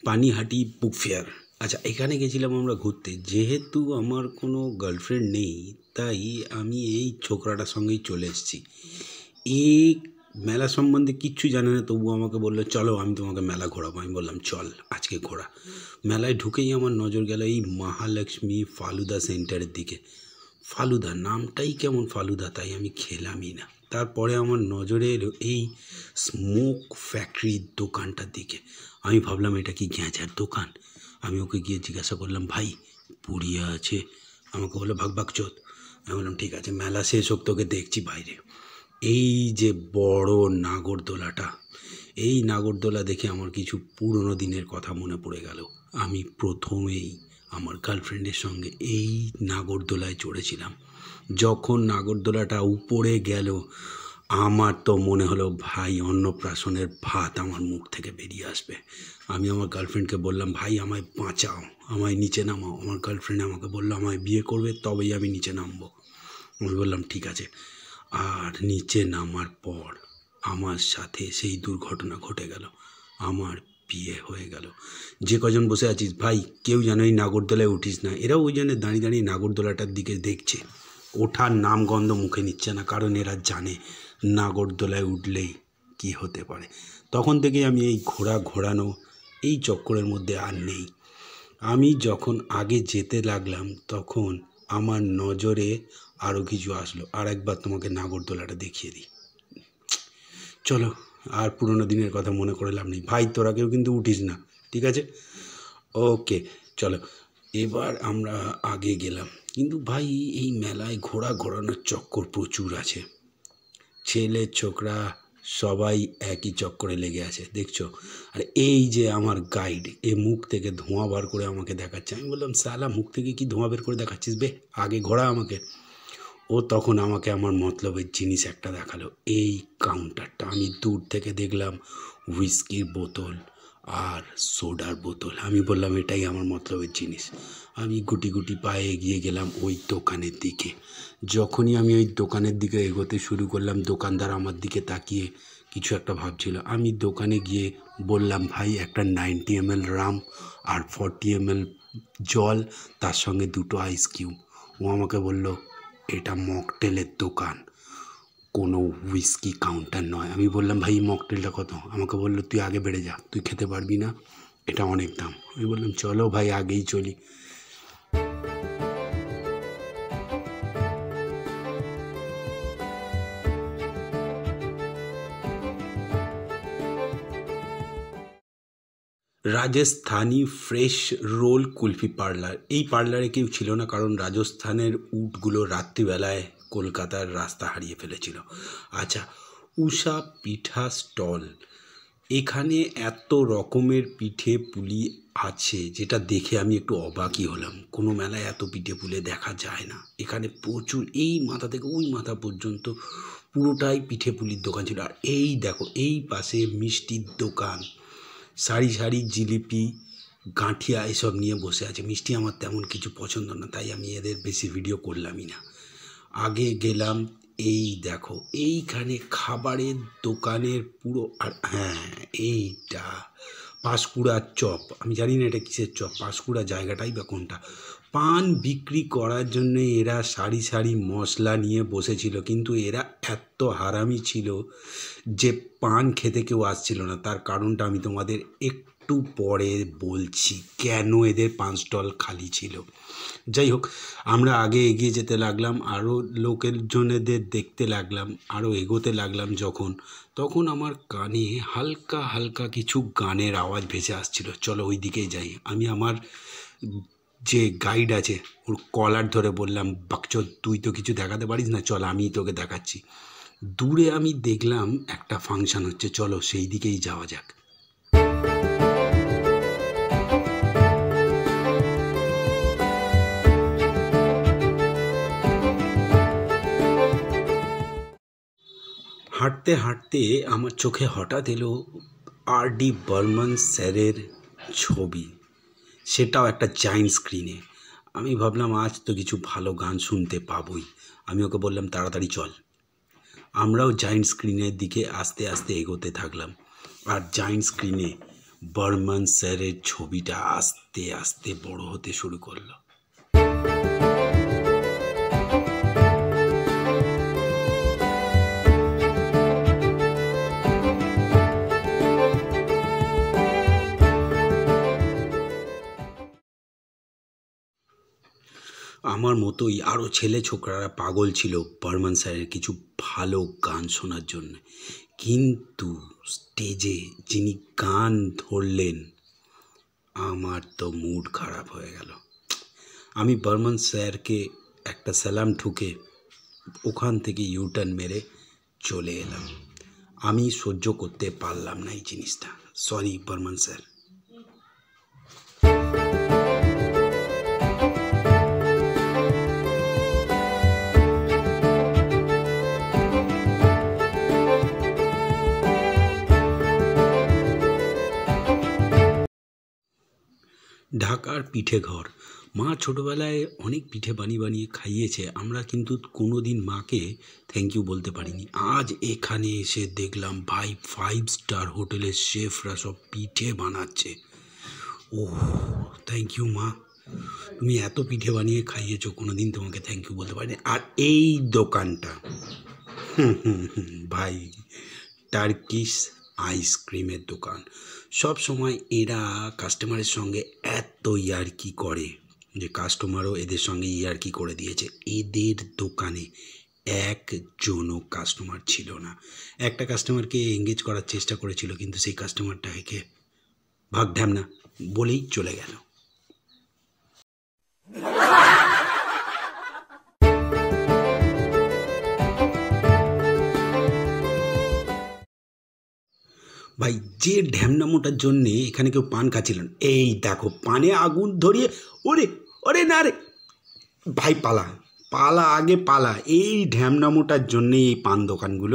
Panihati book fair. আচ্ছা, এখানে গেছিলাম আমরা ঘুরতে। যেহেতু আমার কোনো গার্লফ্রেন্ড নেই, তাই আমি এই ছোকরাটার সঙ্গেই চলে এসেছি। এই মেলা সম্বন্ধে কিচ্ছু জানে না, তবুও আমাকে বললো চলো আমি তোমাকে মেলা ঘোরাবো। আমি বললাম চল আজকে ঘোরা। মেলায় ঢুকেই আমার নজর গেল এই মহালক্ষ্মী ফালুদা সেন্টারের দিকে। ফালুদা নামটাই কেমন ফালুদা, তাই আমি খেলামই না। তারপরে আমার নজরে এলো এই স্মোক ফ্যাক্টরির দোকানটার দিকে। আমি ভাবলাম এটা কি গ্যাঁজার দোকান। আমি ওকে গিয়ে জিজ্ঞাসা করলাম, ভাই পুড়িয়া আছে? আমাকে বললো ভাগ ভাগ চোদ। আমি বললাম ঠিক আছে, মেলা শেষ হোক, তোকে দেখছি বাইরে। এই যে বড় নাগরদোলাটা, এই নাগরদোলা দেখে আমার কিছু পুরনো দিনের কথা মনে পড়ে গেল। আমি প্রথমেই আমার গার্লফ্রেন্ডের সঙ্গে এই নাগরদোলায় চড়েছিলাম। যখন নাগরদোলাটা উপরে গেল, আমার তো মনে হলো ভাই অন্নপ্রাশনের ভাত আমার মুখ থেকে বেরিয়ে আসবে। আমি আমার গার্লফ্রেন্ডকে বললাম, ভাই আমায় বাঁচাও, আমায় নিচে নামাও। আমার গার্লফ্রেন্ড আমাকে বললো আমায় বিয়ে করবে, তবেই আমি নিচে নামবো। আমি বললাম ঠিক আছে। আর নিচে নামার পর আমার সাথে সেই দুর্ঘটনা ঘটে গেল। আমার বিয়ে হয়ে গেল। যে কজন বসে আছিস ভাই, কেউ যেন এই নাগরদোলায় উঠিস না। এরাও ওই জন্য দাঁড়িয়ে দাঁড়িয়ে নাগরদোলাটার দিকে দেখছে, ওঠার নাম গন্ধ মুখে নিচ্ছে না, কারণ এরা জানে নাগরদোলায় উঠলেই কি হতে পারে। তখন থেকে আমি এই ঘোরানো এই চক্করের মধ্যে আর নেই। আমি যখন আগে যেতে লাগলাম, তখন আমার নজরে আরও কিছু আসলো। আর একবার তোমাকে নাগরদোলাটা দেখিয়ে দিই, চলো। আর পুরোনো দিনের কথা মনে করে লাভ নেই ভাই, তোরা কেউ কিন্তু উঠিস না, ঠিক আছে? ওকে চলো। এবার আমরা আগে গেলাম। কিন্তু ভাই এই মেলায় ঘোরানোর চক্কর প্রচুর আছে। ছেলে ছোকরা সবাই একই চক্করে লেগে আছে, দেখছো? আর এই যে আমার গাইড, এ মুখ থেকে ধোঁয়া বার করে আমাকে দেখাচ্ছে। আমি বললাম সালা মুখ থেকে কি ধোঁয়া বের করে দেখাচ্ছিস বে, আগে ঘোরা আমাকে। ও তখন আমাকে আমার মতলবের জিনিস একটা দেখালো, এই কাউন্টারটা। আমি দূর থেকে দেখলাম হুইস্কির বোতল আর সোডার বোতল। আমি বললাম এটাই আমার মতলবের জিনিস। আমি গুটি গুটি পায়ে এগিয়ে গেলাম ওই দোকানের দিকে। যখনই আমি ওই দোকানের দিকে এগোতে শুরু করলাম, দোকানদার আমার দিকে তাকিয়ে কিছু একটা ভাবছিল। আমি দোকানে গিয়ে বললাম ভাই একটা 90 ml রাম আর 40 ml জল, তার সঙ্গে 2টো আইস কিউব। ও আমাকে বলল এটা মকটেলের দোকান, কোনো হুইস্কি কাউন্টার নয়। আমি বললাম ভাই মকটেলটা কত? আমাকে বললো তুই আগে বেড়ে যা, তুই খেতে পারবি না, এটা অনেক দাম। আমি বললাম চলো ভাই আগেই চলি। Rajasthani fresh roll kulfi parlour. এই পার্লারে কেউ ছিল না, কারণ রাজস্থানের উটগুলো রাত্রিবেলায় কলকাতার রাস্তা হারিয়ে ফেলেছিল। আচ্ছা, উষা পিঠা স্টল। এখানে এত রকমের পিঠে পুলি আছে, যেটা দেখে আমি একটু অবাকই হলাম। কোনো মেলায় এত পিঠে পুলে দেখা যায় না। এখানে প্রচুর, এই মাথা থেকে ওই মাথা পর্যন্ত পুরোটাই পিঠে পুলির দোকান ছিল। আর এই দেখো এই পাশে মিষ্টির দোকান, সারি সারি জিলিপি, গাঁঠিয়া এসব নিয়ে বসে আছে। মিষ্টি আমার তেমন কিছু পছন্দ না, তাই আমি এদের বেশি ভিডিও করলামই না। আগে গেলাম, এই দেখো এইখানে খাবারের দোকানের পুরো। আর হ্যাঁ, এইটা পাঁশকুড়ার চপ। আমি জানি না এটা কিসের চপ, পাঁশকুড়া জায়গাটাই বা কোনটা। পান বিক্রি করার জন্য এরা সারি সারি মশলা নিয়ে বসেছিল, কিন্তু এরা এত হারামি ছিল যে পান খেতে কেউ আসছিল না। তার কারণটা আমি তোমাদের একটু পরে বলছি, কেন এদের পান স্টল খালি ছিল। যাই হোক, আমরা আগে এগিয়ে যেতে লাগলাম, আরও লোকজনেদের দেখতে লাগলাম, আরও এগোতে লাগলাম। তখন আমার কানে হালকা হালকা কিছু গানের আওয়াজ ভেসে আসছিল। চলো ওই দিকেই যাই। আমি আমার যে গাইড আছে ওর কলার ধরে বললাম, বাকচোদ তুই তো কিছু দেখাতে পারিস না, চল আমিই তোকে দেখাচ্ছি। দূরে আমি দেখলাম একটা ফাংশন হচ্ছে, চলো সেই দিকেই যাওয়া যাক। হাঁটতে হাঁটতে আমার চোখে হঠাৎ এলো আর.ডি. বর্মন স্যারের ছবি, সেটাও একটা জায়ান্ট স্ক্রিনে। আমি ভাবলাম আজ তো কিছু ভালো গান শুনতে পাবোই। আমি ওকে বললাম তাড়াতাড়ি চল। আমরাও জায়ান্ট স্ক্রিনের দিকে আস্তে আস্তে এগোতে থাকলাম। আর জায়ান্ট স্ক্রিনে বর্মন স্যারের ছবিটা আস্তে আস্তে বড় হতে শুরু করলো। আমার মতোই আরও ছেলে ছোকরারা পাগল ছিল বর্মন স্যারের কিছু ভালো গান শোনার জন্য। কিন্তু স্টেজে যিনি গান ধরলেন, আমার তো মুড খারাপ হয়ে গেল। আমি বর্মন স্যারকে একটা সালাম ঠুকে ওখান থেকে ইউটার্ন মেরে চলে এলাম। আমি সহ্য করতে পারলাম না এই জিনিসটা। Sorry Barman sir. ঢাকার পিঠে ঘর। মা ছোটোবেলায় অনেক পিঠে বানিয়ে বানিয়ে খাইয়েছে, আমরা কিন্তু কোনো দিন মাকে থ্যাংক ইউ বলতে পারিনি। আজ এখানে এসে দেখলাম ভাই 5 স্টার হোটেলের শেফরা সব পিঠে বানাচ্ছে। ওহ থ্যাংক ইউ মা, তুমি এত পিঠে বানিয়ে খাইয়েছো, কোনো দিন তোমাকে থ্যাংক ইউ বলতে পারিনি। আর এই দোকানটা ভাই টার্কিশ আইসক্রিমের দোকান। সব সময় এরা কাস্টমারের সঙ্গে এত ইয়ার্কি করে যে কাস্টমারও এদের সঙ্গে ইয়ার্কি করে দিয়েছে। এদের দোকানে একজনও কাস্টমার ছিল না। একটা কাস্টমারকে এঙ্গেজ করার চেষ্টা করেছিল, কিন্তু সেই কাস্টমারটাকে ভাগ ঢ্যামনা বলেই চলে গেল। ভাই যে ঢ্যামনামোটার জন্যে এখানে কেউ পান খাচ্ছিলেন, এই দেখো পানে আগুন ধরিয়ে, ওরে ওরে না রে ভাই, পালা পালা আগে পালা। এই ঢ্যামনামোটার জন্যে এই পান দোকানগুলো